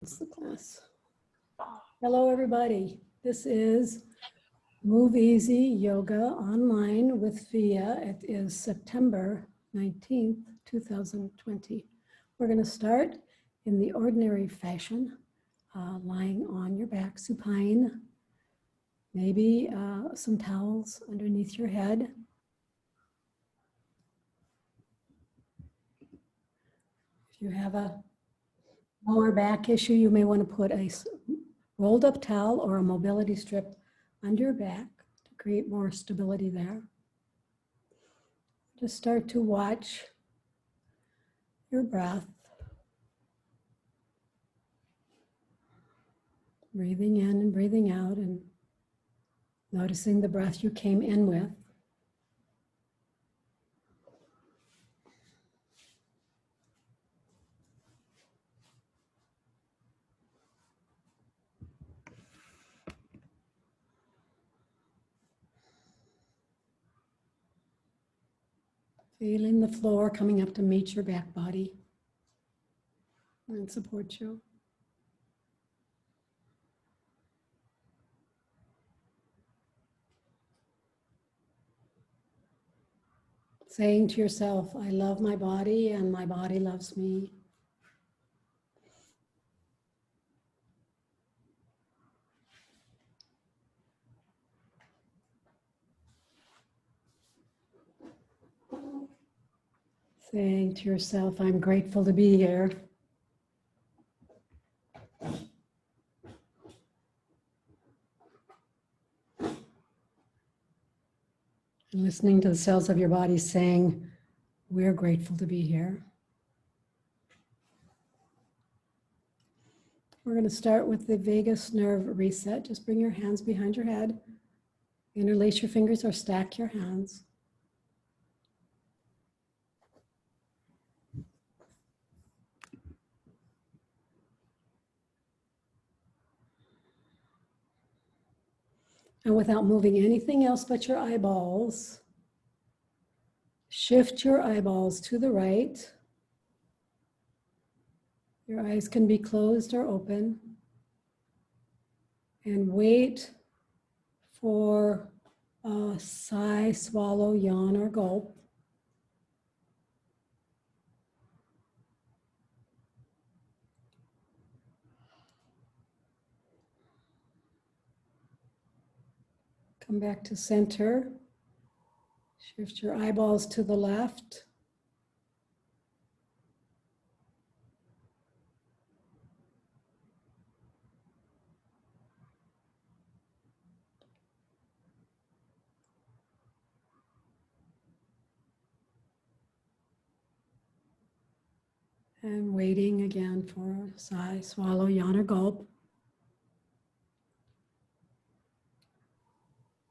It's the class. Hello, everybody. This is MoveEasy Yoga Online with Via. It is September 19th, 2020. We're going to start in the ordinary fashion, lying on your back, supine, maybe some towels underneath your head. If you have a lower back issue, you may want to put a rolled up towel or a mobility strip under your back to create more stability there. Just start to watch your breath. Breathing in and breathing out and noticing the breath you came in with. Feeling the floor coming up to meet your back body and support you. Saying to yourself, I love my body and my body loves me. Saying to yourself, I'm grateful to be here. And listening to the cells of your body saying, we're grateful to be here. We're going to start with the vagus nerve reset. Just bring your hands behind your head. Interlace your fingers or stack your hands. And without moving anything else but your eyeballs, shift your eyeballs to the right. Your eyes can be closed or open. And wait for a sigh, swallow, yawn, or gulp. Come back to center. Shift your eyeballs to the left. And waiting again for a sigh, swallow, yawn, or gulp.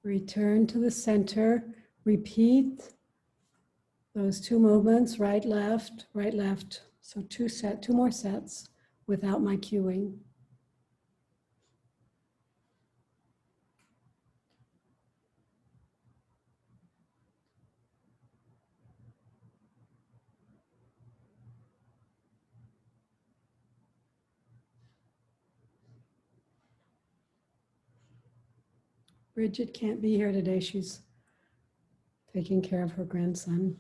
Return to the center. Repeat those two movements, right, left, right, left. So two more sets without my cueing. Bridget can't be here today. She's taking care of her grandson,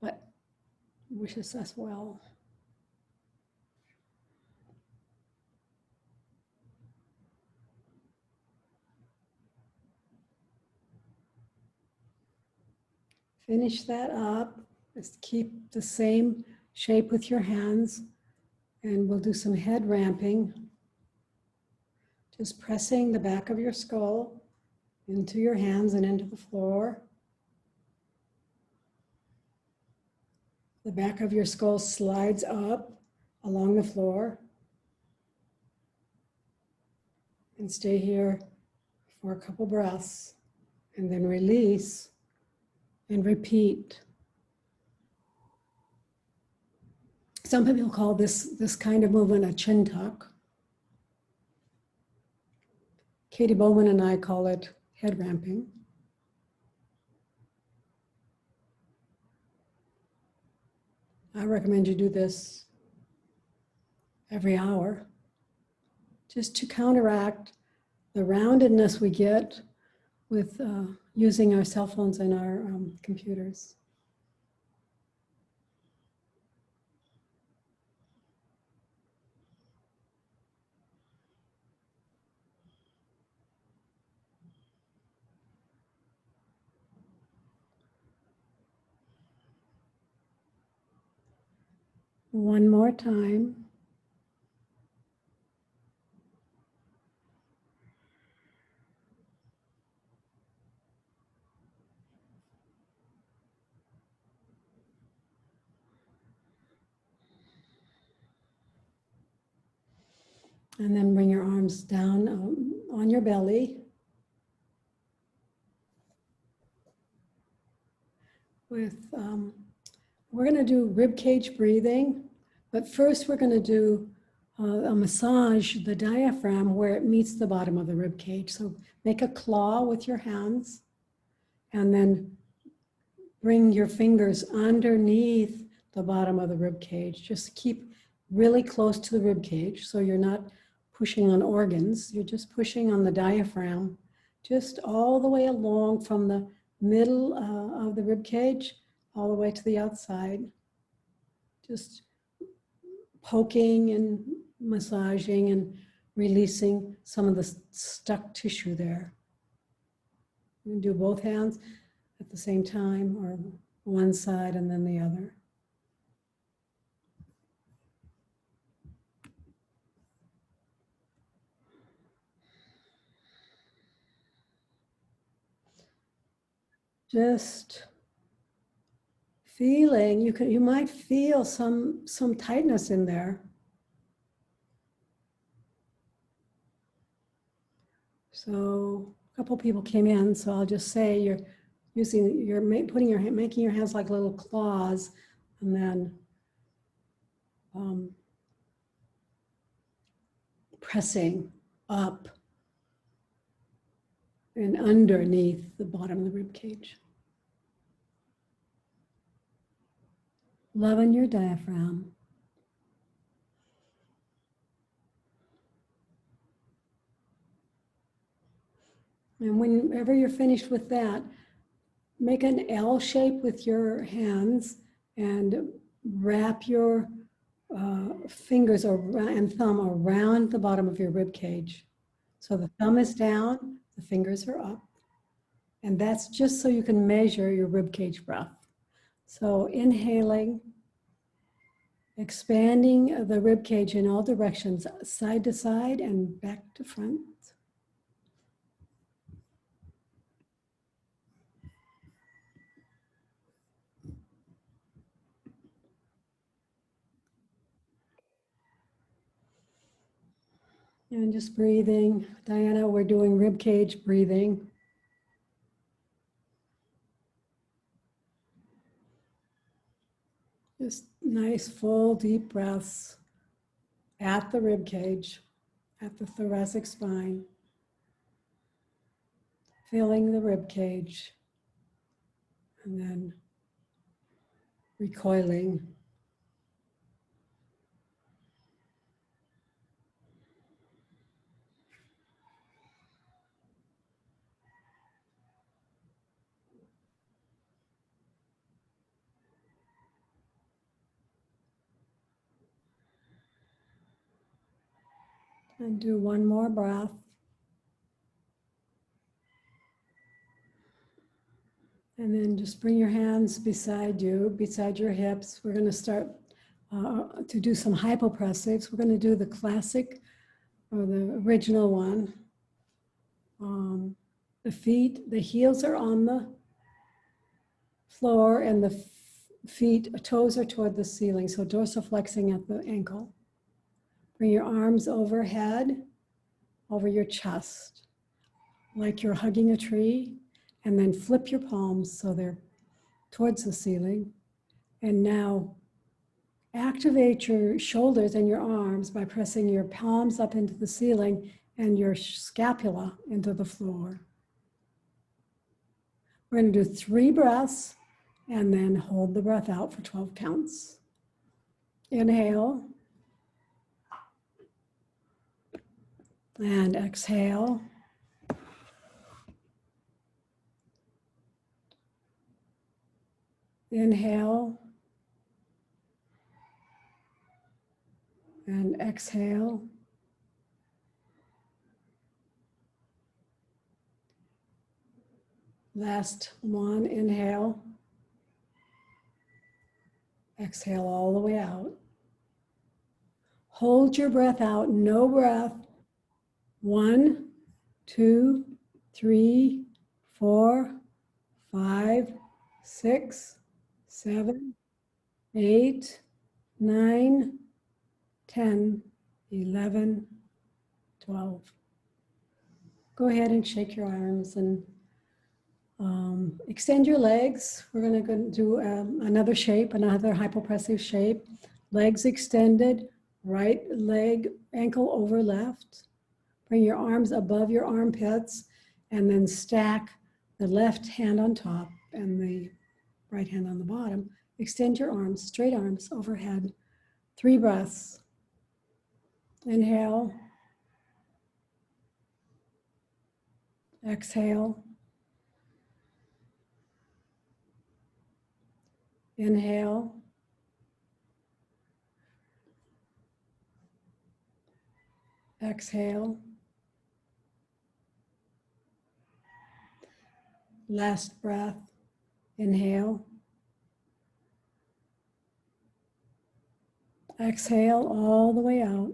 but wishes us well. Finish that up. Just keep the same shape with your hands, and we'll do some head ramping. Just pressing the back of your skull into your hands and into the floor. The back of your skull slides up along the floor. And stay here for a couple breaths, and then release and repeat. Some people call this kind of movement a chin tuck. Katie Bowman and I call it head ramping. I recommend you do this every hour, just to counteract the roundedness we get with using our cell phones and our computers. One more time. And then bring your arms down on your belly. We're going to do ribcage breathing, but first we're going to do a massage the diaphragm where it meets the bottom of the ribcage. So make a claw with your hands and then bring your fingers underneath the bottom of the ribcage. Just keep really close to the ribcage so you're not pushing on organs. You're just pushing on the diaphragm, just all the way along from the middle of the ribcage all the way to the outside. Just poking and massaging and releasing some of the stuck tissue there. You can do both hands at the same time or one side and then the other. Just feeling, you might feel some tightness in there. So a couple people came in, so I'll just say you're making your hands like little claws, and then pressing up and underneath the bottom of the rib cage. Loving your diaphragm. And whenever you're finished with that, make an L shape with your hands and wrap your fingers and thumb around the bottom of your rib cage. So the thumb is down, the fingers are up. And that's just so you can measure your rib cage breath. So inhaling, expanding the rib cage in all directions, side to side and back to front. And just breathing. Diana, we're doing rib cage breathing. Just nice, full, deep breaths at the rib cage, at the thoracic spine. Filling the rib cage and then recoiling. And do one more breath. And then just bring your hands beside you, beside your hips. We're going to start to do some hypopressives. We're going to do the classic or the original one. The feet, the heels are on the floor and the toes are toward the ceiling. So dorsiflexing at the ankle. Bring your arms overhead, over your chest, like you're hugging a tree, and then flip your palms so they're towards the ceiling. And now activate your shoulders and your arms by pressing your palms up into the ceiling and your scapula into the floor. We're going to do 3 breaths and then hold the breath out for 12 counts. Inhale. And exhale. Inhale. And exhale. Last one, inhale. Exhale all the way out. Hold your breath out, no breath. 1, 2, 3, 4, 5, 6, 7, 8, 9, 10, 11, 12. Go ahead and shake your arms and extend your legs. We're going to do another shape, another hypopressive shape. Legs extended, right leg, ankle over left. Bring your arms above your armpits and then stack the left hand on top and the right hand on the bottom. Extend your arms, straight arms overhead. 3 breaths. Inhale. Exhale. Inhale. Exhale. Last breath. Inhale. Exhale all the way out.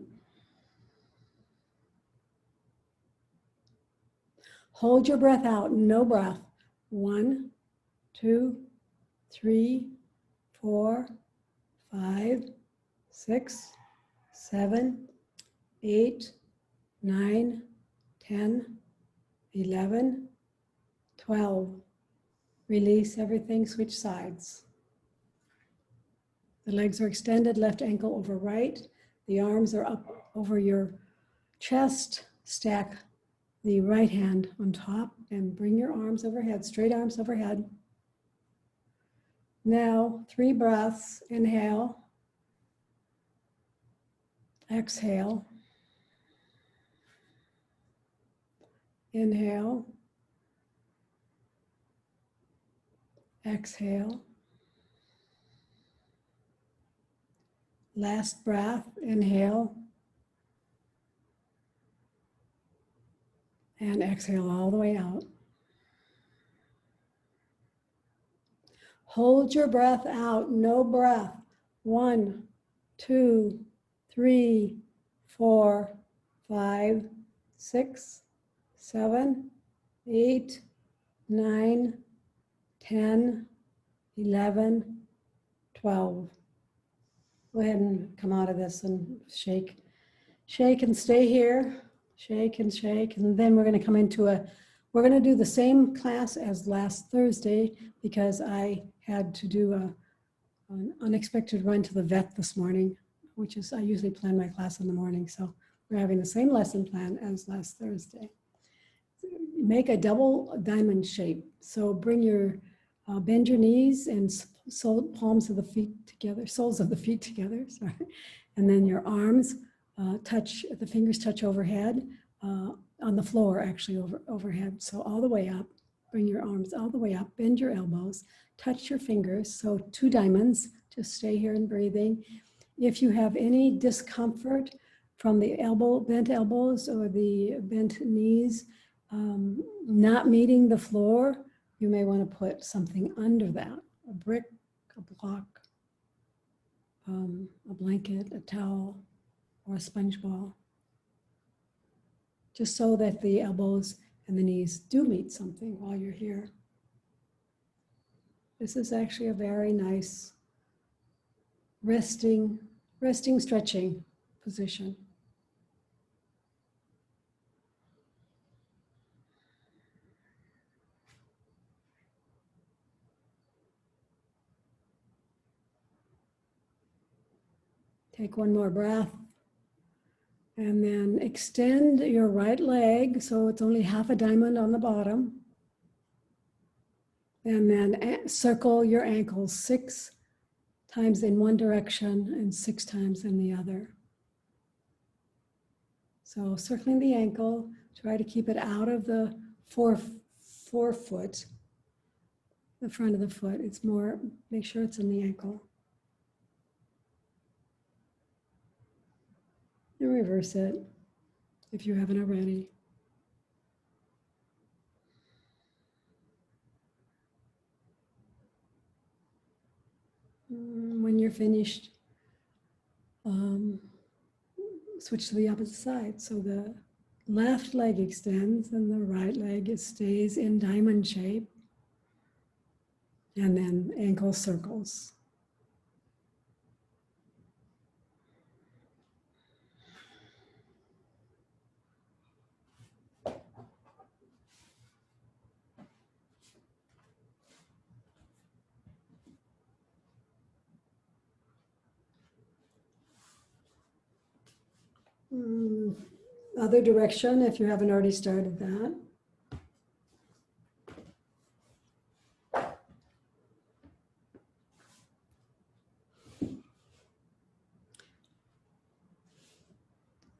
Hold your breath out, no breath. 1, 2, 3, 4, 5, 6, 7, 8, 9, 10, 11, 12. Release everything, switch sides. The legs are extended, left ankle over right. The arms are up over your chest. Stack the right hand on top and bring your arms overhead, straight arms overhead. Now, 3 breaths. Inhale. Exhale. Inhale. Exhale. Last breath. Inhale. And exhale all the way out. Hold your breath out, no breath. 1, 2, 3, 4, 5, 6, 7, 8, 9, 10, 11, 12. Go ahead and come out of this and shake. Shake and stay here. Shake and shake. And then we're going to come into we're going to do the same class as last Thursday because I had to do an unexpected run to the vet this morning, which is, I usually plan my class in the morning. So we're having the same lesson plan as last Thursday. Make a double diamond shape. So bring your, bend your knees and palms of the feet together, soles of the feet together, sorry. And then your arms touch, the fingers touch overhead, on the floor actually overhead. So all the way up, bring your arms all the way up, bend your elbows, touch your fingers. So 2 diamonds, just stay here and breathing. If you have any discomfort from the bent elbows or the bent knees, not meeting the floor, you may want to put something under that, a brick, a block, a blanket, a towel, or a sponge ball, just so that the elbows and the knees do meet something while you're here. This is actually a very nice resting, stretching position. Take one more breath. And then extend your right leg so it's only half a diamond on the bottom. And then circle your ankles 6 times in one direction and 6 times in the other. So circling the ankle, try to keep it out of the forefoot, the front of the foot. It's more, make sure it's in the ankle. And reverse it if you haven't already. When you're finished, switch to the opposite side. So the left leg extends and the right leg stays in diamond shape. And then ankle circles. Other direction, if you haven't already started that.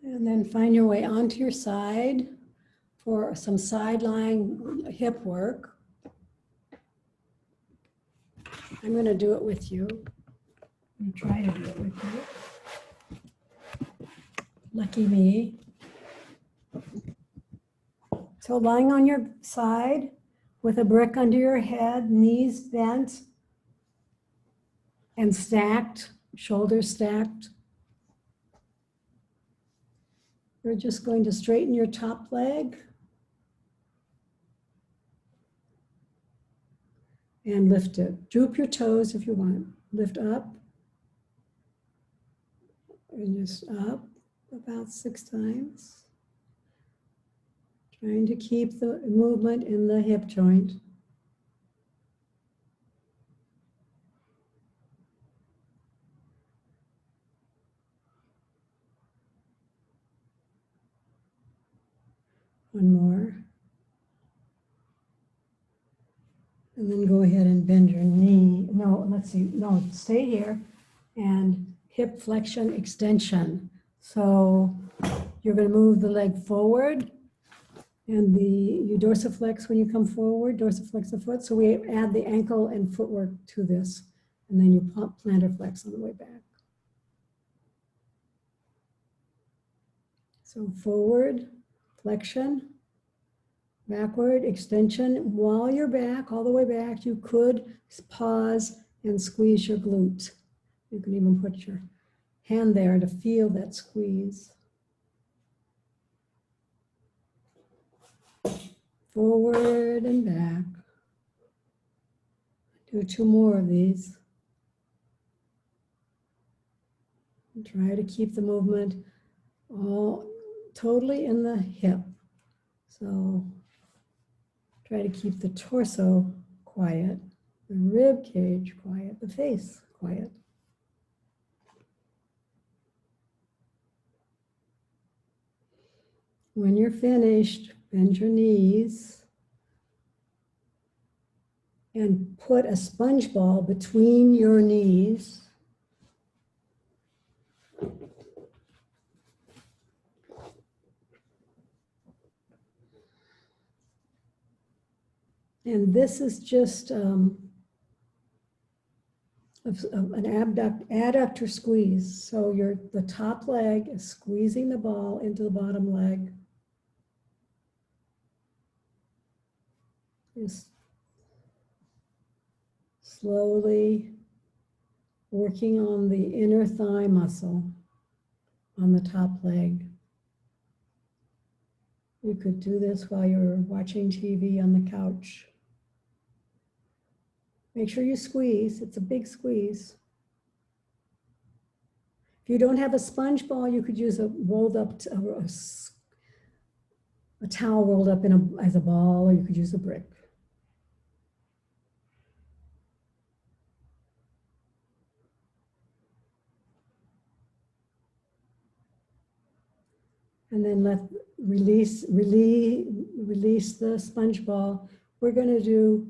And then find your way onto your side for some side lying hip work. I'm going to do it with you. I'm going to try to do it with you. Lucky me. So lying on your side with a brick under your head, knees bent and stacked, shoulders stacked. You're just going to straighten your top leg and lift it. Droop your toes if you want. Lift up and just up about 6 times. Trying to keep the movement in the hip joint. One more. And then go ahead and bend your knee. No, let's see. No, stay here. And hip flexion extension. So you're going to move the leg forward. And you dorsiflex when you come forward, dorsiflex the foot. So we add the ankle and footwork to this. And then you plantar flex on the way back. So forward, flexion, backward, extension. While you're back, all the way back, you could pause and squeeze your glute. You can even put your hand there to feel that squeeze. Forward and back. Do 2 more of these. And try to keep the movement all totally in the hip. So try to keep the torso quiet, the rib cage quiet, the face quiet. When you're finished, bend your knees and put a sponge ball between your knees. And this is just an adductor squeeze. So the top leg is squeezing the ball into the bottom leg. Just slowly working on the inner thigh muscle on the top leg. You could do this while you're watching TV on the couch. Make sure you squeeze. It's a big squeeze. If you don't have a sponge ball, you could use a rolled up, a towel rolled up as a ball, or you could use a brick. And then release the sponge ball. We're going to do,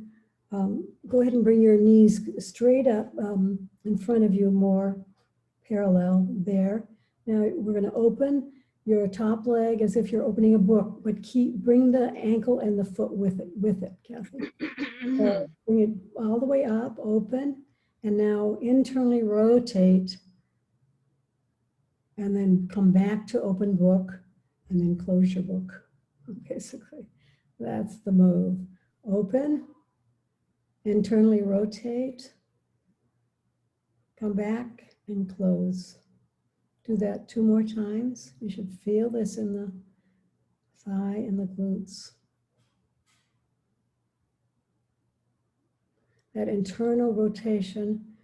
go ahead and bring your knees straight up in front of you, more parallel there. Now we're going to open your top leg as if you're opening a book, but bring the ankle and the foot with it, Kathy. So bring it all the way up, open, and now internally rotate, and then come back to open book, and then close your book. Basically, that's the move. Open, internally rotate, come back, and close. Do that 2 more times. You should feel this in the thigh and the glutes. That internal rotation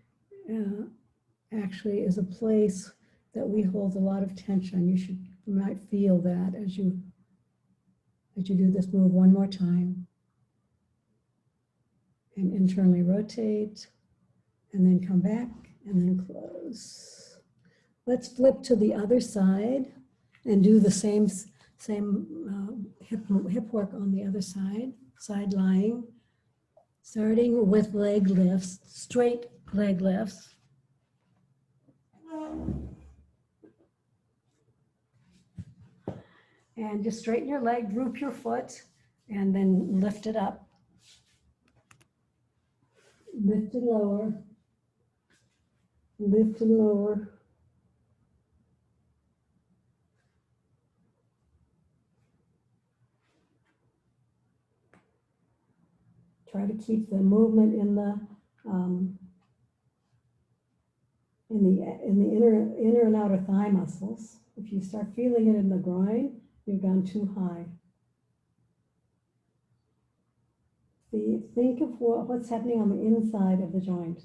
actually is a place that we hold a lot of tension. You might feel that as you do this move 1 more time. And internally rotate, and then come back, and then close. Let's flip to the other side and do the same hip work on the other side, side lying, starting with leg lifts, straight leg lifts. And just straighten your leg, droop your foot, and then lift it up. Lift and lower, lift and lower. Try to keep the movement in the inner and outer thigh muscles. If you start feeling it in the groin, you've gone too high. Think of what's happening on the inside of the joint.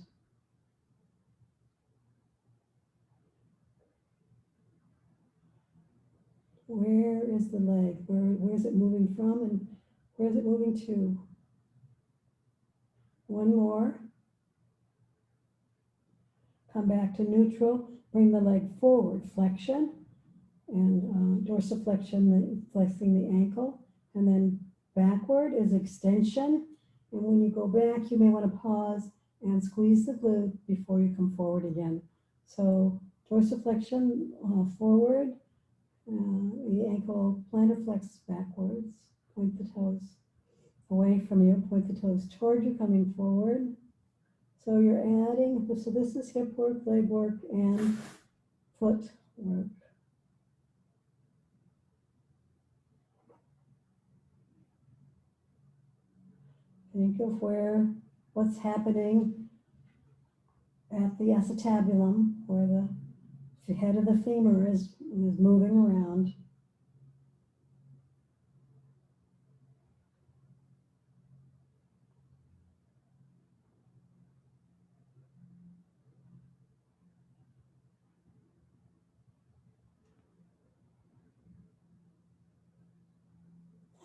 Where is the leg? Where is it moving from, and where is it moving to? 1 more. Come back to neutral. Bring the leg forward, flexion, and dorsiflexion, flexing the ankle. And then backward is extension. And when you go back, you may want to pause and squeeze the glute before you come forward again. So dorsiflexion forward, the ankle plantar flex backwards, point the toes away from you, point the toes toward you, coming forward. So you're adding, so this is hip work, leg work, and foot work. Think of what's happening at the acetabulum, where the head of the femur is moving around.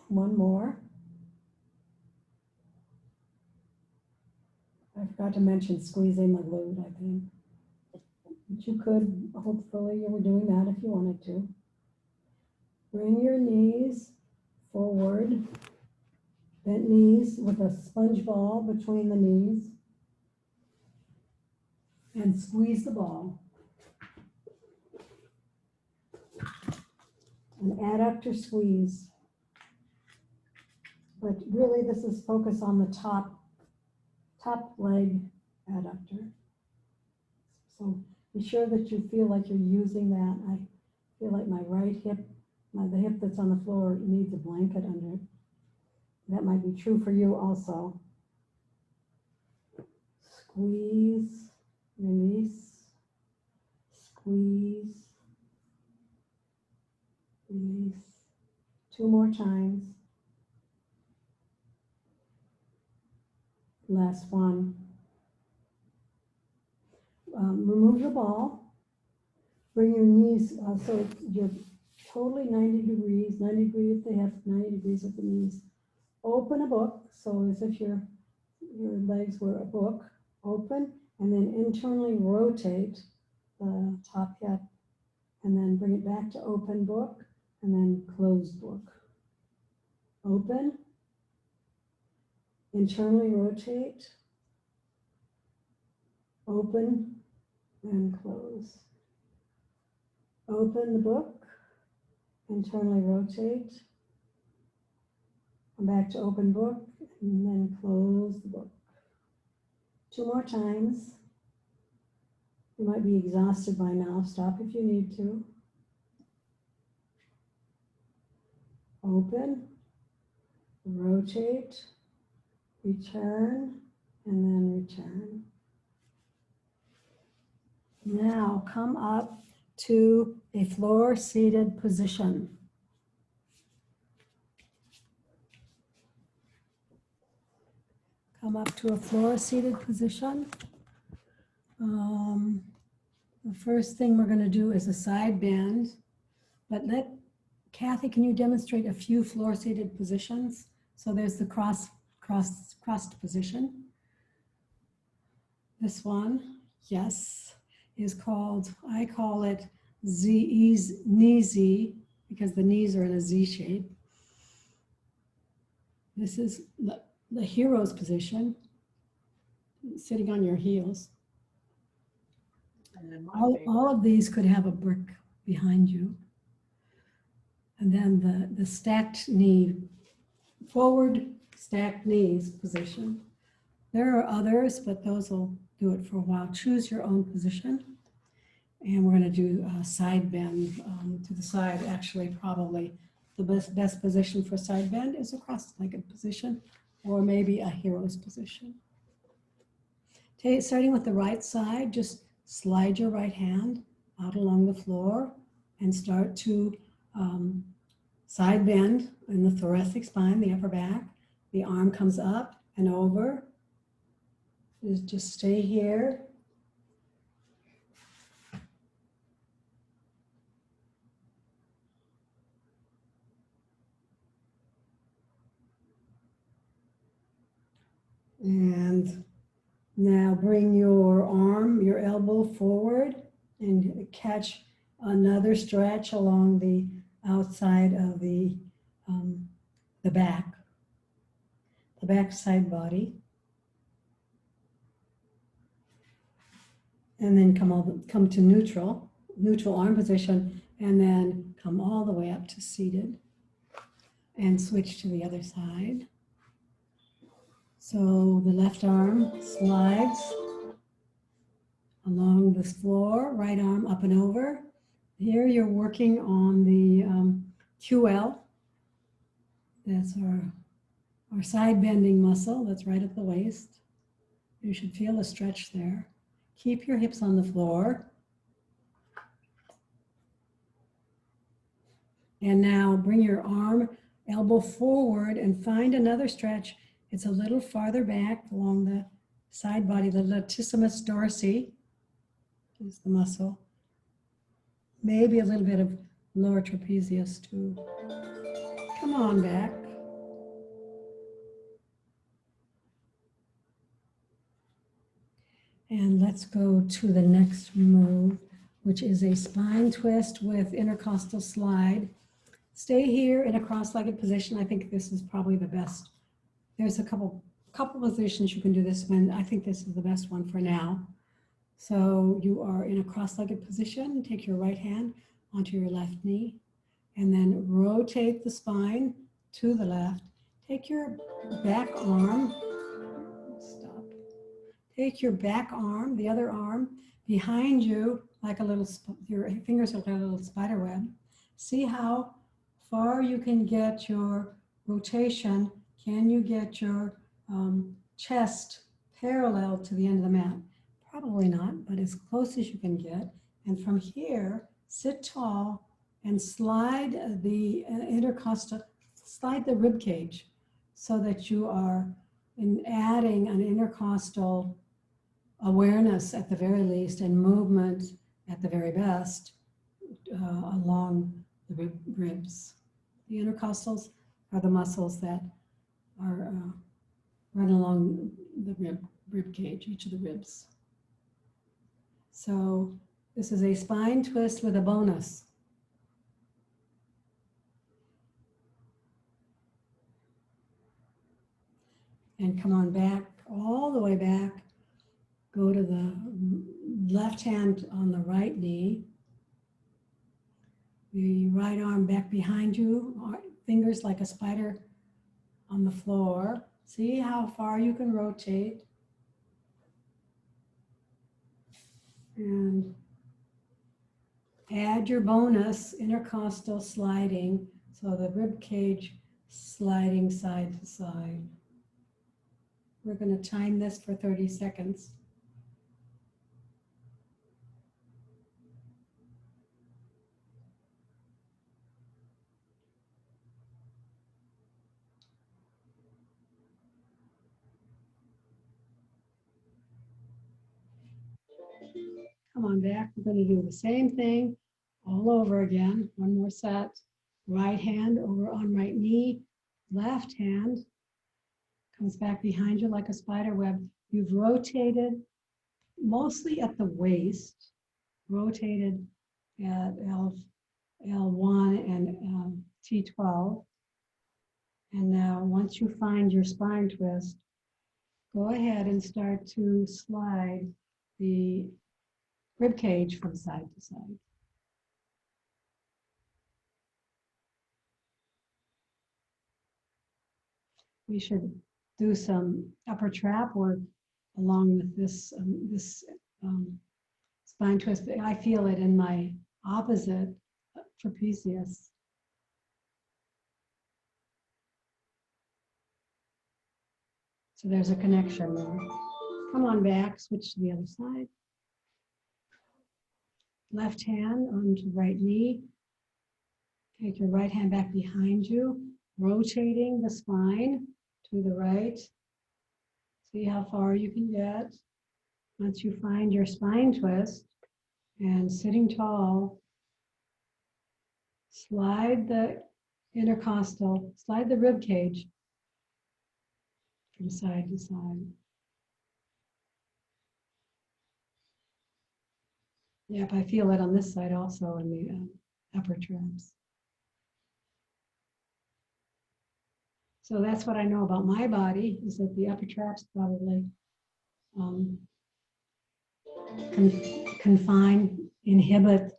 One more. I forgot to mention squeezing the glute, I think. But you could, hopefully you were doing that if you wanted to. Bring your knees forward, bent knees with a sponge ball between the knees, and squeeze the ball. An adductor squeeze. But really this is focused on the top leg adductor. So be sure that you feel like you're using that. I feel like my right hip, the hip that's on the floor needs a blanket under it. That might be true for you also. Squeeze, release, squeeze, release. 2 more times. Last one. Remove the ball. Bring your knees, so you're totally 90 degrees, 90 degrees at the hips, 90 degrees at the knees. Open a book, so as if your legs were a book. Open, and then internally rotate the top hip, and then bring it back to open book, and then closed book. Open, internally rotate, open, and close. Open the book, internally rotate, come back to open book, and then close the book. 2 more times. You might be exhausted by now. Stop if you need to. Open, rotate, return, and then return. Now come up to a floor-seated position. Come up to a floor-seated position. The first thing we're going to do is a side bend, but Kathy, can you demonstrate a few floor-seated positions? So there's the crossed position. This one, yes, is called, I call it knee Z, because the knees are in a Z shape. This is the hero's position, sitting on your heels. All of these could have a brick behind you. And then the stacked knee, forward stacked knees position. There are others, but those will do it for a while. Choose your own position. And we're going to do a side bend to the side. Actually, probably the best position for side bend is a cross-legged position, or maybe a hero's position. Starting with the right side, just slide your right hand out along the floor and start to side bend in the thoracic spine, the upper back. The arm comes up and over. Just stay here. And now bring your arm, your elbow forward and catch another stretch along the outside of the back side body. And then come to neutral arm position, and then come all the way up to seated and switch to the other side. So the left arm slides along the floor, right arm up and over. Here you're working on the QL. That's our side bending muscle that's right at the waist. You should feel a stretch there. Keep your hips on the floor. And now bring your arm, elbow forward, and find another stretch. It's a little farther back along the side body. The latissimus dorsi is the muscle. Maybe a little bit of lower trapezius too. Come on back. And let's go to the next move, which is a spine twist with intercostal slide. Stay here in a cross-legged position. I think this is probably the best. There's a couple positions you can do this in. I think this is the best one for now. So you are in a cross-legged position. Take your right hand onto your left knee, and then rotate the spine to the left. Take your back arm. Stop. Take your back arm, the other arm, behind you, like a little, your fingers are like a little spider web. See how far you can get your rotation. Can you get your chest parallel to the end of the mat? Probably not, but as close as you can get. And from here, sit tall and slide the intercostal, slide the rib cage so that you are adding an intercostal awareness at the very least and movement at the very best along the ribs. The intercostals are the muscles that are run along the rib cage, each of the ribs. So this is a spine twist with a bonus. And come on back, all the way back. Go to the left hand on the right knee. The right arm back behind you, fingers like a spider on the floor. See how far you can rotate. And add your bonus, intercostal sliding, so the rib cage sliding side to side. We're going to time this for 30 seconds. Come on back. We're going to do the same thing all over again. One more set. Right hand over on right knee. Left hand comes back behind you like a spider web. You've rotated mostly at the waist, rotated at L1 and T12. And now once you find your spine twist, go ahead and start to slide the rib cage from side to side. We should do some upper trap work along with this spine twist. I feel it in my opposite trapezius. So there's a connection there. Come on back, switch to the other side. Left hand onto right knee. Take your right hand back behind you, rotating the spine to the right. See how far you can get. Once you find your spine twist and sitting tall, slide the intercostal, slide the rib cage from side to side. Yep, I feel it on this side also in the upper traps. So that's what I know about my body, is that the upper traps probably confine, inhibit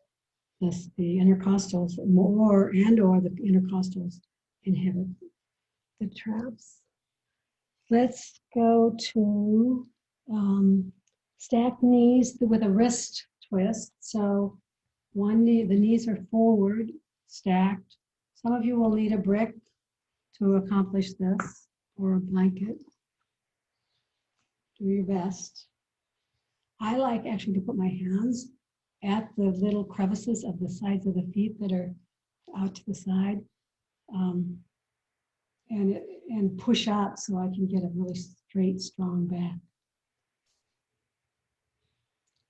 the intercostals more, or the intercostals inhibit the traps. Let's go to stacked knees with a wrist twist. So one knee, the knees are forward, stacked. Some of you will need a brick to accomplish this, or a blanket. Do your best. I like actually to put my hands at the little crevices of the sides of the feet that are out to the side, and push up so I can get a really straight, strong back.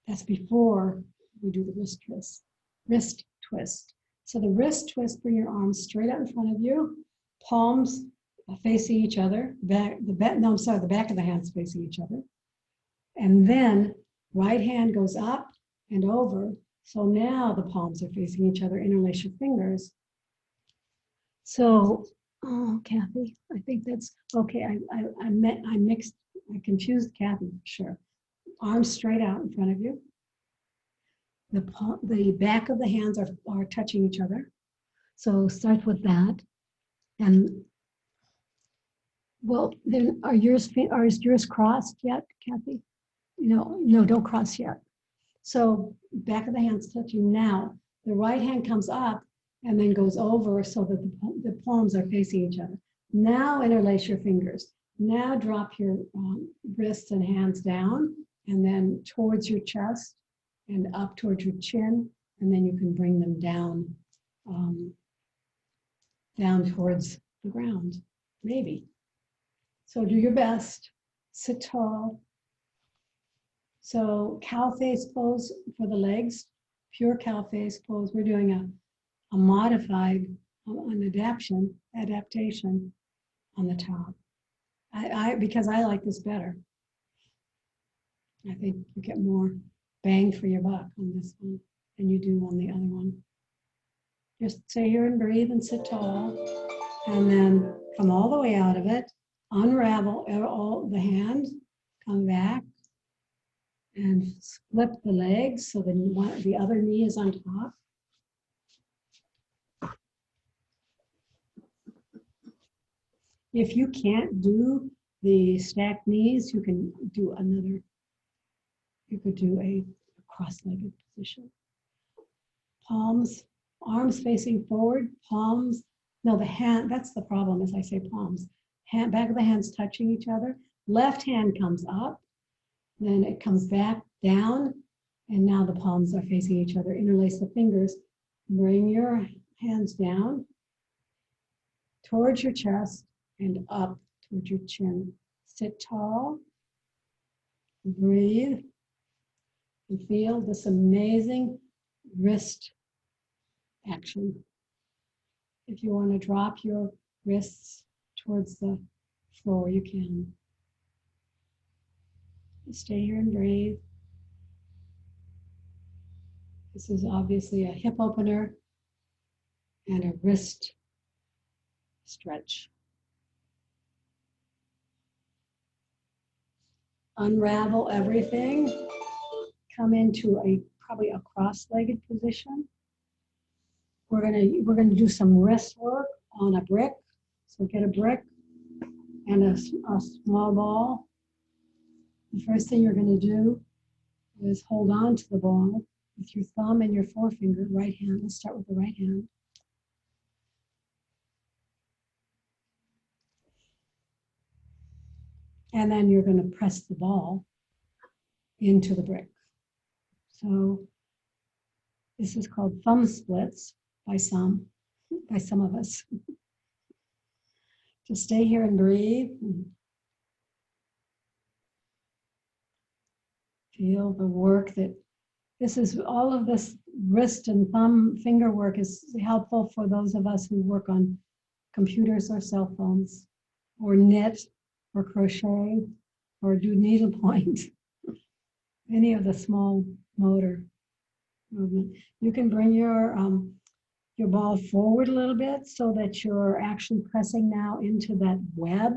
That's before we do the wrist twist. Wrist twist. So the wrist twist, bring your arms straight out in front of you, palms facing each other. The back of the hands facing each other. And then right hand goes up and over. So now the palms are facing each other. Interlace your fingers. So, oh, Kathy, I think that's okay. I confused Kathy for sure. Arms straight out in front of you. The back of the hands are touching each other. So start with that. And well, then is yours crossed yet, Kathy? No, don't cross yet. So back of the hands touching now. The right hand comes up and then goes over so that the palms are facing each other. Now interlace your fingers. Now drop your wrists and hands down and then towards your chest and up towards your chin, and then you can bring them down, down towards the ground, maybe. So do your best, sit tall. So cow face pose for the legs, pure cow face pose. We're doing a modified, an adaptation on the top. Because I like this better. I think you get more bang for your buck on this one than you do on the other one. Just stay here and breathe and sit tall, and then come all the way out of it, unravel all the hand, come back, and flip the legs so the other knee is on top. If you can't do the stacked knees, you can do another. You could do a cross-legged position. Palms, arms facing forward, palms. No, the hand, that's the problem as I say palms. Back of the hands touching each other. Left hand comes up, then it comes back down, and now the palms are facing each other. Interlace the fingers. Bring your hands down towards your chest and up towards your chin. Sit tall. Breathe. And feel this amazing wrist action. If you want to drop your wrists towards the floor, you can. Stay here and breathe. This is obviously a hip opener and a wrist stretch. Unravel everything. Come into probably a cross-legged position. We're gonna do some wrist work on a brick. So get a brick and a small ball. The first thing you're gonna do is hold on to the ball with your thumb and your forefinger, right hand. Let's start with the right hand. And then you're going to press the ball into the brick. So this is called thumb splits by some of us. Just stay here and breathe. Feel the work that all of this wrist and thumb finger work is helpful for those of us who work on computers or cell phones, or knit, or crochet, or do needlepoint. Any of the small motor movement. You can bring your ball forward a little bit so that you're actually pressing now into that web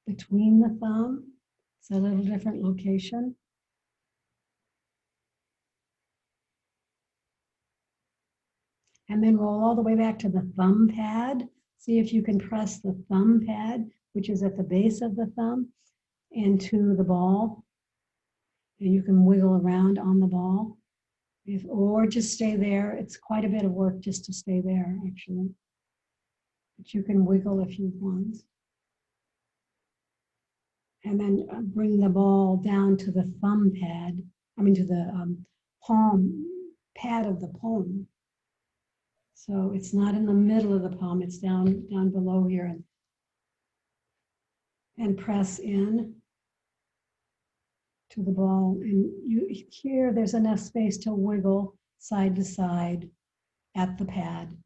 between the thumb. It's a little different location. And then roll all the way back to the thumb pad. See if you can press the thumb pad, which is at the base of the thumb, into the ball. And you can wiggle around on the ball. Or just stay there. It's quite a bit of work just to stay there, actually. But you can wiggle if you want. And then bring the ball down to the thumb pad, to the palm pad of the palm. So it's not in the middle of the palm, it's down below here. And press in to the ball. And here there's enough space to wiggle side to side at the pad.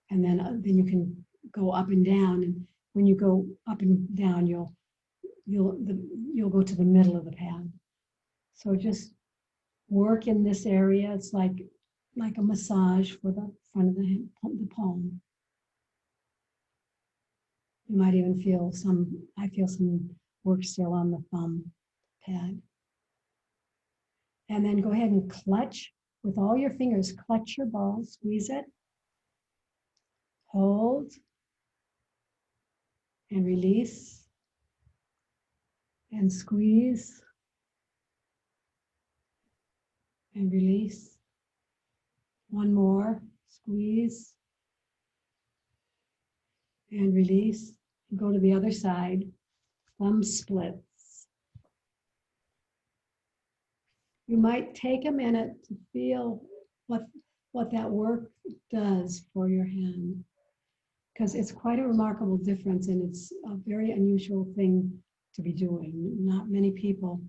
And then you can go up and down. And when you go up and down, you'll go to the middle of the pad. So just work in this area. It's like a massage for the front of the palm. You might even feel I feel some work still on the thumb pad. And then go ahead and clutch with all your fingers. Clutch your ball, squeeze it, hold, and release, and squeeze, and release. One more, squeeze, and release. Go to the other side, thumb splits. You might take a minute to feel what that work does for your hand, because it's quite a remarkable difference, and it's a very unusual thing to be doing. Not many people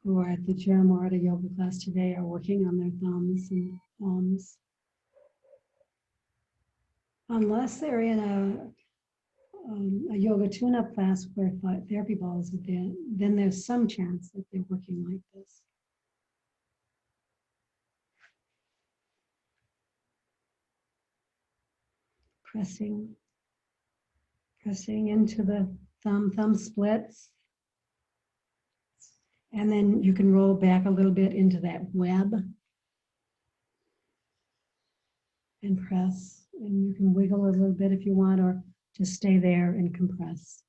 who are at the gym or at a yoga class today are working on their thumbs and palms. Unless they're in a yoga tune-up class where therapy balls have been, then there's some chance that they're working like this. Pressing into the thumb splits. And then you can roll back a little bit into that web and press. And you can wiggle a little bit if you want, or Just stay there and compress.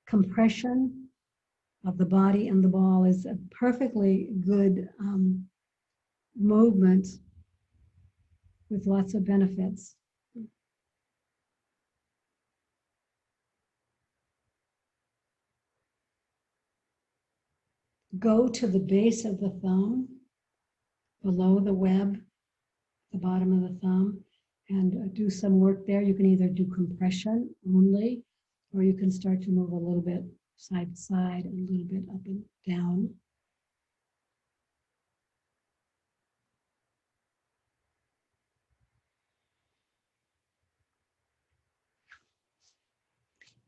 Compression of the body and the ball is a perfectly good movement with lots of benefits. Go to the base of the thumb, below the web, the bottom of the thumb, and do some work there. You can either do compression only, or you can start to move a little bit side to side, a little bit up and down.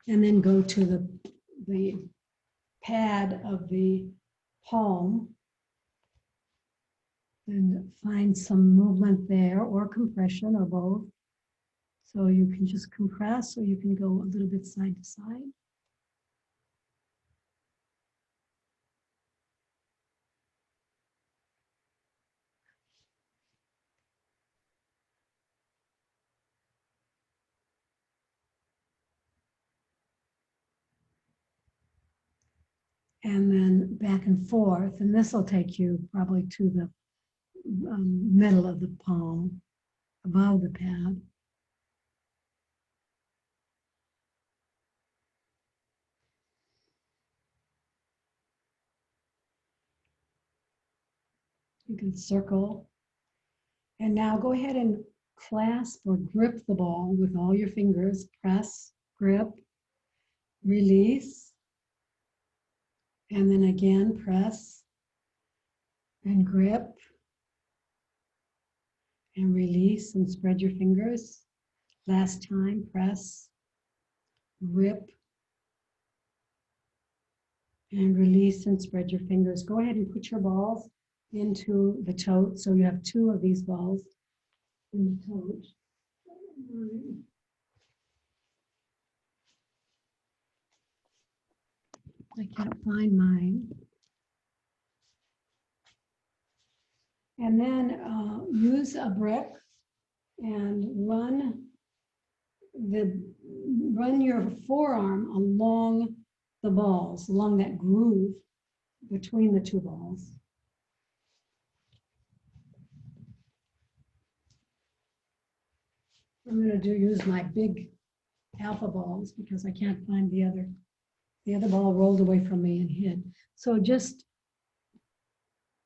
And then go to the pad of the palm and find some movement there, or compression, or both. So you can just compress, or you can go a little bit side to side. And then back and forth. And this will take you probably to the middle of the palm, above the pad. You can circle. And now go ahead and clasp or grip the ball with all your fingers. Press, grip, release. And then again, press and grip and release and spread your fingers. Last time, press, grip, and release and spread your fingers. Go ahead and put your balls into the tote. So you have two of these balls in the tote. I can't find mine. And then use a brick and run your forearm along the balls, along that groove between the two balls. I'm going to use my big alpha balls because I can't find the other. The other ball rolled away from me and hid. So just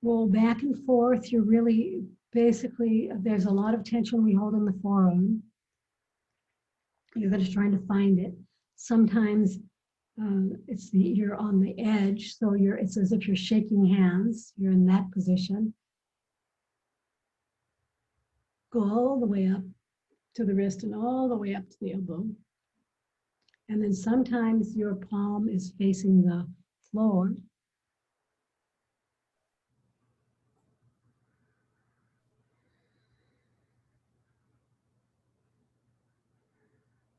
roll back and forth. You're really basically, there's a lot of tension we hold in the forearm. You're just trying to find it. Sometimes you're on the edge, so it's as if you're shaking hands. You're in that position. Go all the way up to the wrist and all the way up to the elbow. And then sometimes your palm is facing the floor.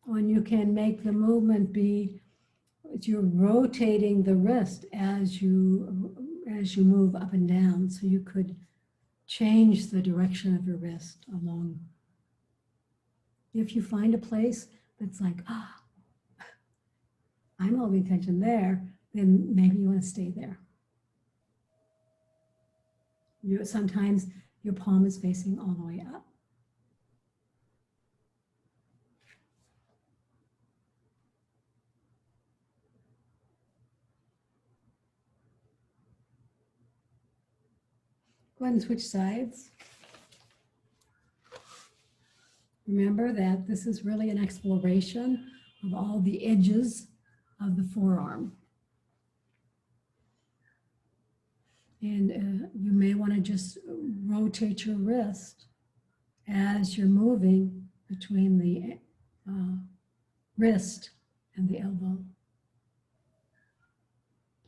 When you can make the movement be, you're rotating the wrist as you move up and down. So you could change the direction of your wrist along. If you find a place that's like, I'm holding tension there, then maybe you want to stay there. Sometimes your palm is facing all the way up. Go ahead and switch sides. Remember that this is really an exploration of all the edges of the forearm. And you may want to just rotate your wrist as you're moving between the wrist and the elbow.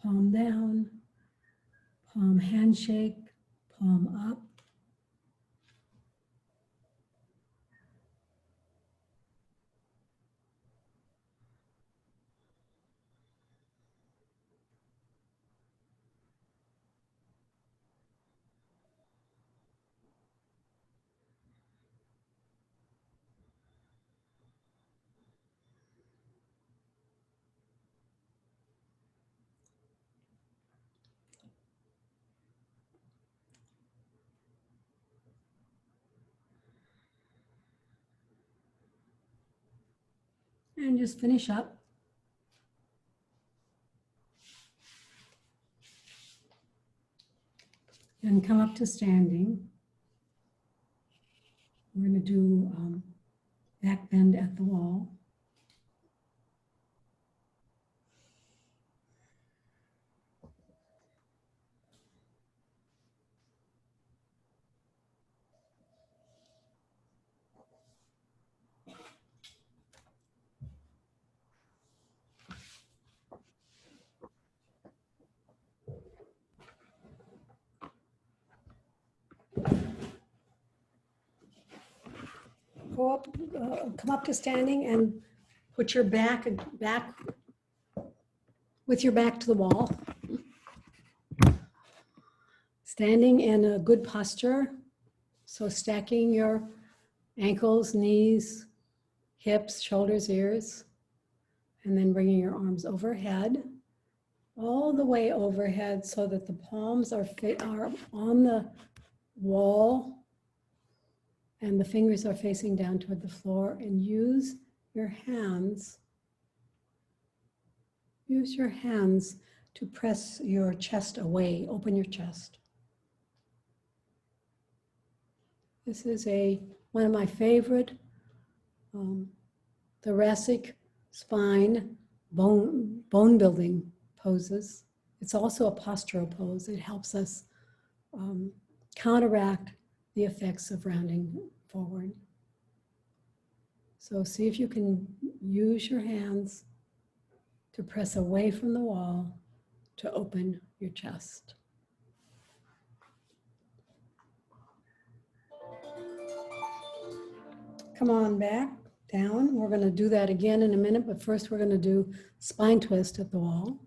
Palm down, palm handshake, palm up. And just finish up. And come up to standing. We're going to do back bend at the wall. Go up, come up to standing and put your back with your back to the wall. Standing in a good posture. So stacking your ankles, knees, hips, shoulders, ears, and then bringing your arms overhead, all the way overhead so that the palms are on the wall and the fingers are facing down toward the floor, and use your hands to press your chest away, open your chest. This is one of my favorite thoracic spine bone building poses. It's also a postural pose. It helps us counteract the effects of rounding forward. So see if you can use your hands to press away from the wall to open your chest. Come on back, down. We're going to do that again in a minute, but first we're going to do spine twist at the wall.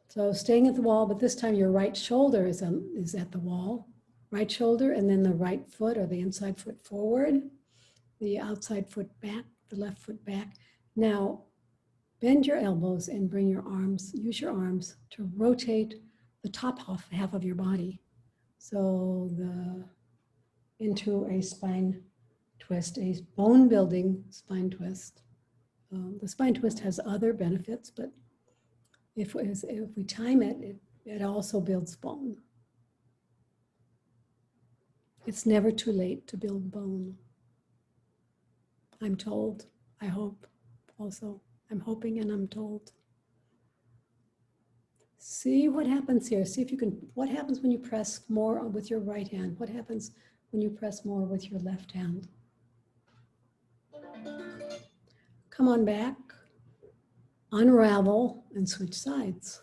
So staying at the wall, but this time your right shoulder is at the wall. Right shoulder, and then the right foot or the inside foot forward, the outside foot back, the left foot back. Now, bend your elbows and bring your arms, use your arms to rotate the top half of your body. So into a spine twist, a bone building spine twist. The spine twist has other benefits, but if we time it, it also builds bone. It's never too late to build bone. I'm told, I hope also. I'm hoping and I'm told. See what happens here. See if you can, what happens when you press more with your right hand? What happens when you press more with your left hand? Come on back, unravel and switch sides.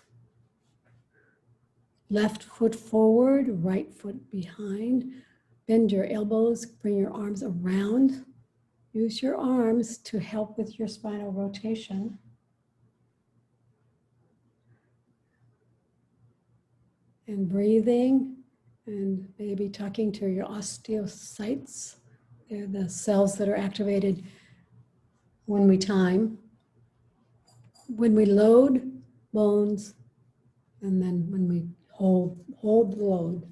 Left foot forward, right foot behind. Bend your elbows, bring your arms around. Use your arms to help with your spinal rotation. And breathing and maybe talking to your osteocytes. They're the cells that are activated when we time. When we load bones, and then when we hold the load.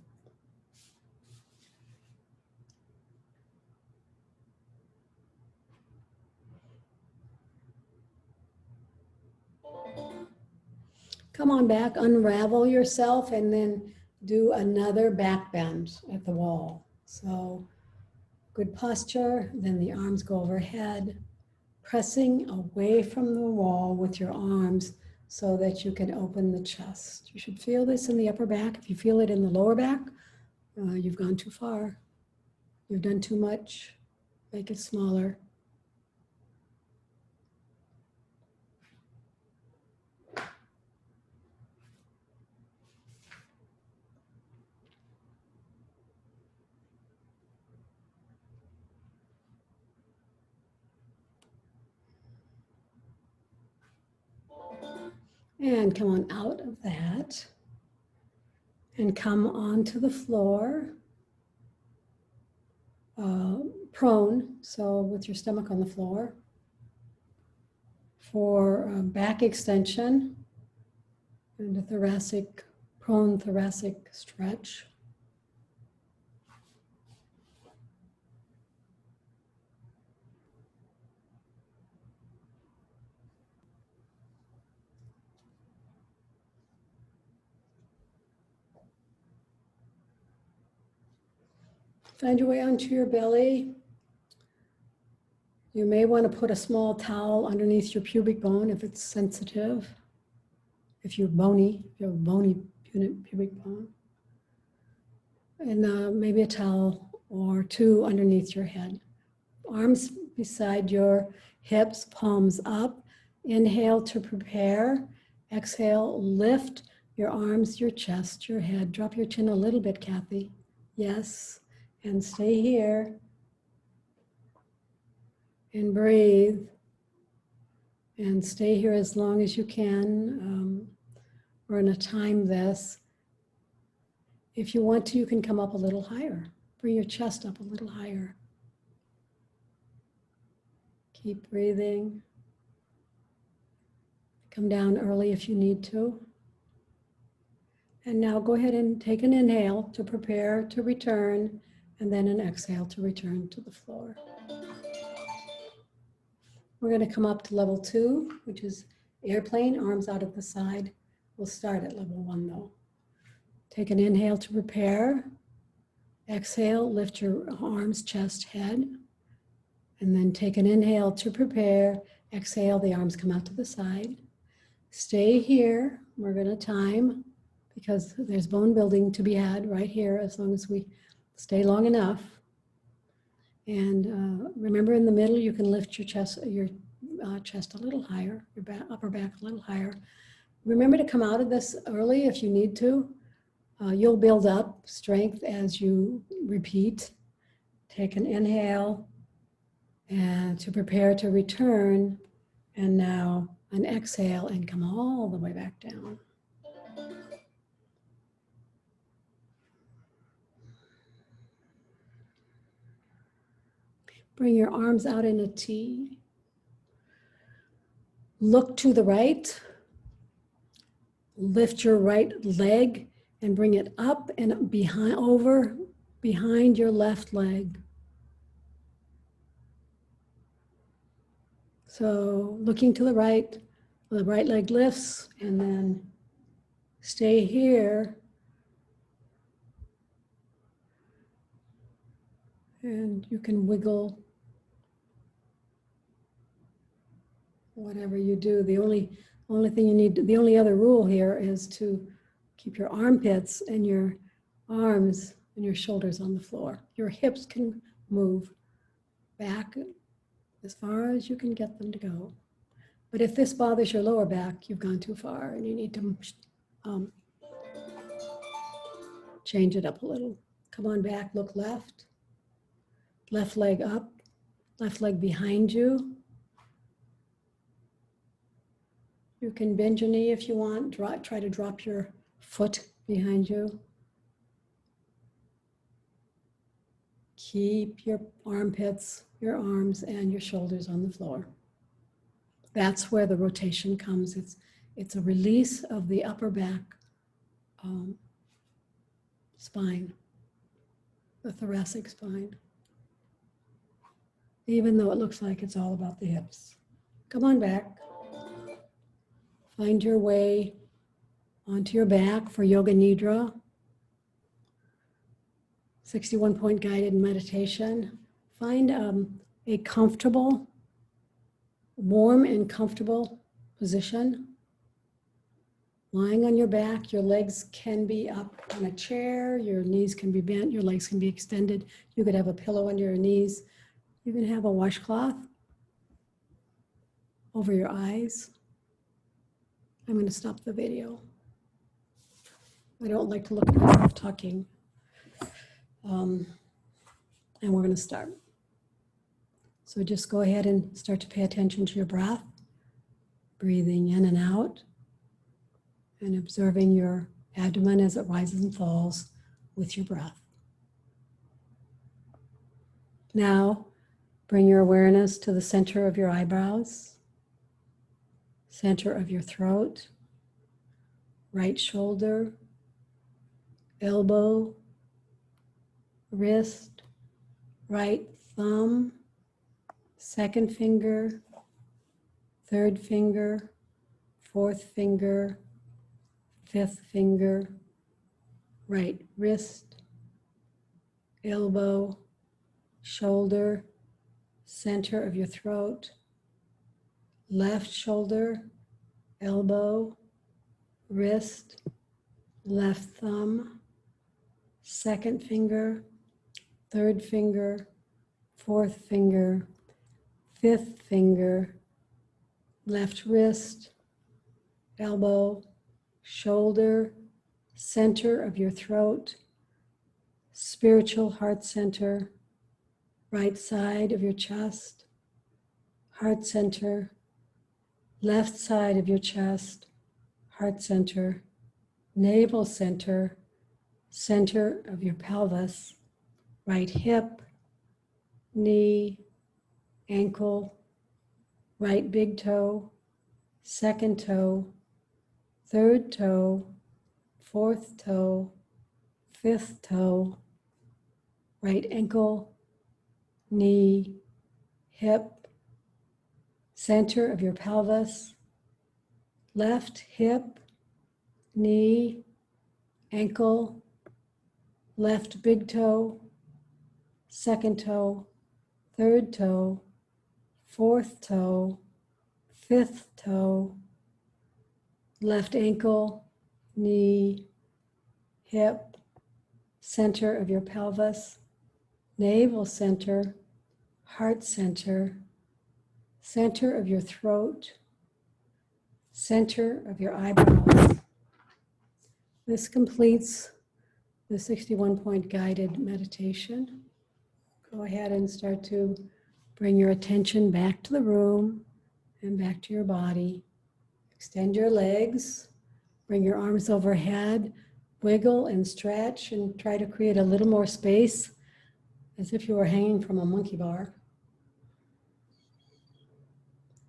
Come on back, unravel yourself, and then do another back bend at the wall. So good posture, then the arms go overhead, pressing away from the wall with your arms so that you can open the chest. You should feel this in the upper back. If you feel it in the lower back, you've gone too far. You've done too much. Make it smaller. And come on out of that and come onto the floor, prone, so with your stomach on the floor, for back extension and a thoracic, prone thoracic stretch. Find your way onto your belly. You may want to put a small towel underneath your pubic bone if it's sensitive. If you're bony, you have a bony pubic bone. And maybe a towel or two underneath your head. Arms beside your hips, palms up. Inhale to prepare. Exhale, lift your arms, your chest, your head. Drop your chin a little bit, Kathy. Yes, and stay here. And breathe. And stay here as long as you can. We're going to time this. If you want to, you can come up a little higher. Bring your chest up a little higher. Keep breathing. Come down early if you need to. And now go ahead and take an inhale to prepare to return, and then an exhale to return to the floor. We're going to come up to level 2, which is airplane, arms out at the side. We'll start at level 1 though. Take an inhale to prepare. Exhale, lift your arms, chest, head. And then take an inhale to prepare. Exhale, the arms come out to the side. Stay here. We're going to time because there's bone building to be had right here as long as we stay long enough. And remember, in the middle, you can lift your chest a little higher, your upper back a little higher. Remember to come out of this early if you need to. You'll build up strength as you repeat. Take an inhale and to prepare to return. And now an exhale and come all the way back down. Bring your arms out in a T. Look to the right. Lift your right leg and bring it up and behind your left leg. So looking to the right leg lifts, and then stay here. And you can wiggle whatever you do. The only thing you need, the only other rule here is to keep your armpits and your arms and your shoulders on the floor. Your hips can move back as far as you can get them to go. But if this bothers your lower back, you've gone too far and you need to change it up a little. Come on back, look left. Left leg up, left leg behind you. You can bend your knee if you want. Try to drop your foot behind you. Keep your armpits, your arms, and your shoulders on the floor. That's where the rotation comes. It's a release of the upper back spine, the thoracic spine, even though it looks like it's all about the hips. Come on back. Find your way onto your back for Yoga Nidra. 61-point guided meditation. Find a comfortable, warm and comfortable position. Lying on your back, your legs can be up on a chair, your knees can be bent, your legs can be extended. You could have a pillow under your knees. You can have a washcloth over your eyes. I'm going to stop the video. I don't like to look at myself talking. And we're going to start. So just go ahead and start to pay attention to your breath, breathing in and out, and observing your abdomen as it rises and falls with your breath. Now, bring your awareness to the center of your eyebrows, center of your throat, right shoulder, elbow, wrist, right thumb, second finger, third finger, fourth finger, fifth finger, right wrist, elbow, shoulder, center of your throat, left shoulder, elbow, wrist, left thumb, second finger, third finger, fourth finger, fifth finger, left wrist, elbow, shoulder, center of your throat, spiritual heart center, right side of your chest, heart center, left side of your chest, heart center, navel center, center of your pelvis, right hip, knee, ankle, right big toe, second toe, third toe, fourth toe, fifth toe, right ankle, knee, hip, center of your pelvis, left hip, knee, ankle, left big toe, second toe, third toe, fourth toe, fifth toe, left ankle, knee, hip, center of your pelvis, navel center, heart center, center of your throat, center of your eyebrows. This completes the 61-point guided meditation. Go ahead and start to bring your attention back to the room and back to your body. Extend your legs, bring your arms overhead, wiggle and stretch and try to create a little more space as if you were hanging from a monkey bar.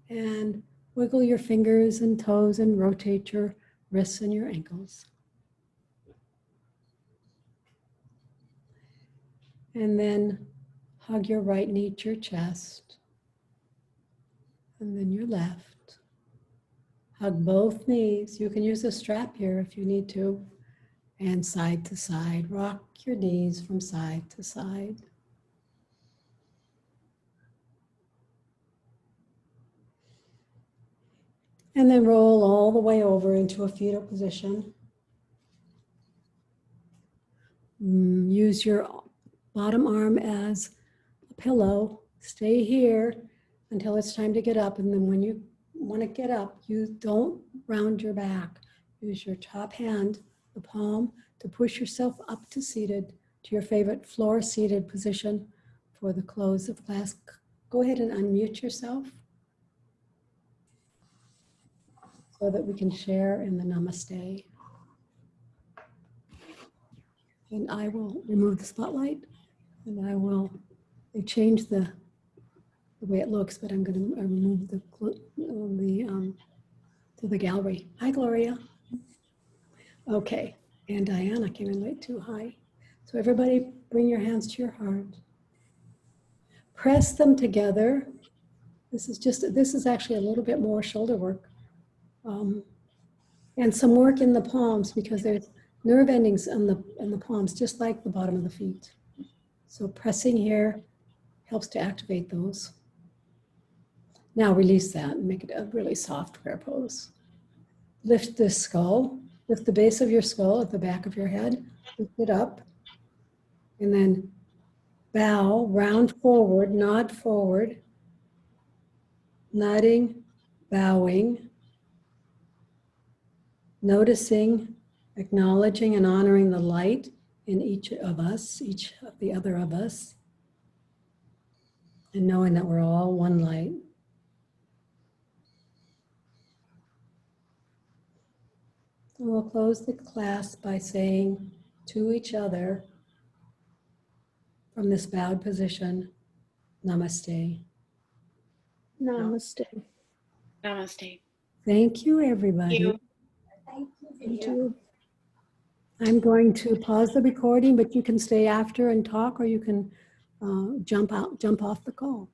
And wiggle your fingers and toes and rotate your wrists and your ankles. And then hug your right knee to your chest. And then your left. Hug both knees. You can use a strap here if you need to. And side to side. Rock your knees from side to side. And then roll all the way over into a fetal position. Use your bottom arm as a pillow. Stay here until it's time to get up. And then when you want to get up, you don't round your back. Use your top hand, the palm, to push yourself up to seated, to your favorite floor seated position for the close of class. Go ahead and unmute yourself so that we can share in the namaste. And I will remove the spotlight and I will change the way it looks, but I'm going to remove to the gallery. Hi, Gloria. Okay, and Diana came in late too. Hi. So everybody bring your hands to your heart. Press them together. This is actually a little bit more shoulder work. And some work in the palms because there's nerve endings in the palms, just like the bottom of the feet. So pressing here helps to activate those. Now release that and make it a really soft prayer pose. Lift the skull, lift the base of your skull at the back of your head, lift it up, and then bow, round forward, nod forward, nodding, bowing, noticing, acknowledging and honoring the light in each of us, each of the other of us, and knowing that we're all one light. And we'll close the class by saying to each other from this bowed position, namaste. Namaste. Namaste. Thank you, everybody. Thank you. I'm going to pause the recording, but you can stay after and talk, or you can jump off the call.